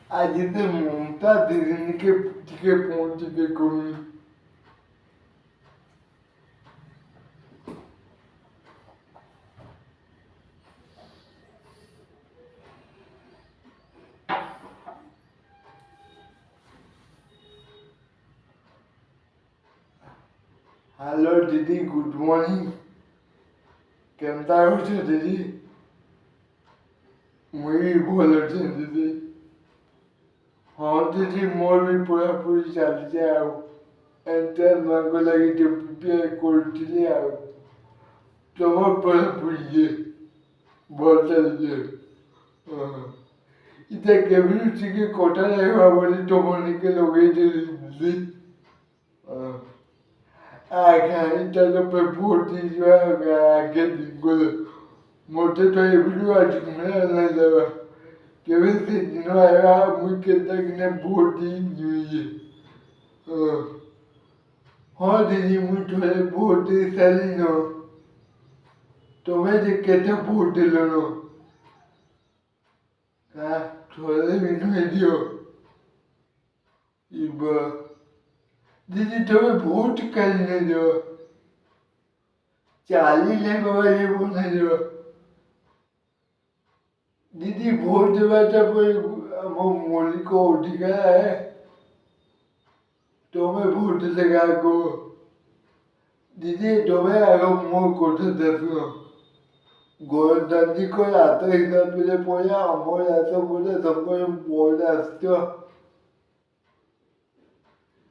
ଆଜି ସେ ମମତା ଦିଦିନିକେ ଟିକେ ପହଞ୍ଚିକେ କମି। हेलो दीदी, गुड मॉर्निंग। केमता अछ दीदी? मुई भल अच्छे दीदी। हाँ दीदी, मोर भी पढ़ापढ़ी चलती आउ एंट्रांस मार्क लगी प्रिपेयर करथिली आउ। तमर पढ़ापढ़ी भल चलती। हाँ इता केबी ठीक कटा जाएगा बोली तमर निके लगे दीदी। हाँ आगे तो पे भोट दीजिए आगे दिन मोटे तो ये वीडियो आज मेरा नहीं लगा केवल से दिनों आया मुझे तक ने भोट दी हुई है। हाँ दीदी मुझे भोट दी सारी नो तो मैं जो कहते भोट दे लो हाँ थोड़े भी नहीं दियो इबा दीदी तुम्हें भोट करने दो 40 ले बाबा ये बोलने दो दीदी भोट देवा तो कोई वो मौलिक को अधिकार है तुम्हें भोट लगा को दीदी तुम्हें आगे मोर कोटे देखो गोरदानी को आता हिसाब से पोया अमोल आता बोले सबको बोल आस्तो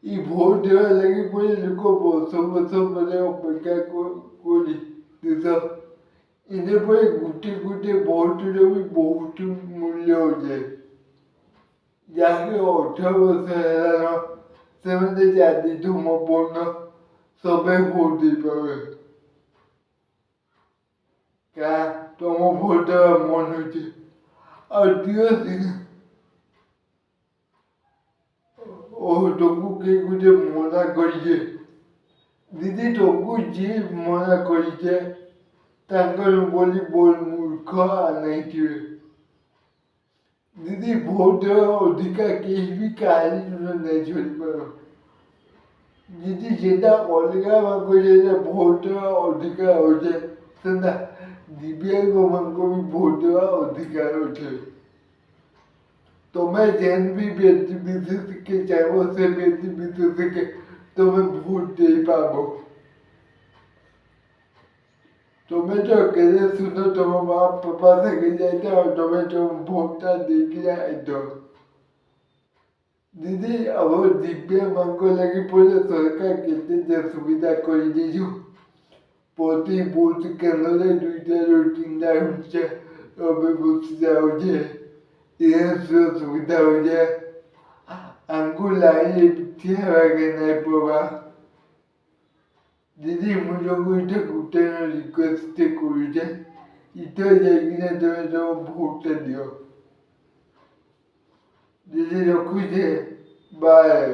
ये भोट देवा लगी पूरे लोगों को सब बोले क्या को दिसो इन्हें पूरे गुटे गुटे भोट भी बहुत मूल्य हो जाए जाके 18 वर्ष है सेवन जाती तुम बोलना सबे भोट दे पावे क्या तुम भोट मन होती और दिवस ओ तुमको के गुटे मना करिए दीदी तुमको जी मना करिए तांकर बोली बोल मूर्ख नहीं थे दीदी भोट अधिकार कहीं भी कहानी नहीं छोड़ पाओ दीदी जेटा अलगा मांगो जेटा भोट अधिकार हो जाए सेटा दिव्यांग मांगो भी भोट अधिकार हो जाए तुम्हें जैन भी व्यक्ति विशेष के चाहो से व्यक्ति विशेष के तुम्हें भोट दे पाओ तुम्हें तो कहते सुनो तुम माँ पापा से कह जाते और तुम्हें तुम भोगता देख जाए तो दीदी अब दिव्य मांगो लगी पूरे सरकार कितने सुविधा कर दीजो पोती बूथ केंद्र दुईटा तीनटा होचे अब बुझा हो जाए ये सुविधा हो जाए आंगू लाइन थिया के नहीं पवा दीदी मुझे इटे गुटे रिक्वेस्ट करूचे इटे जाइए तुम्हें जो भोट दियो दीदी रखुचे बाय।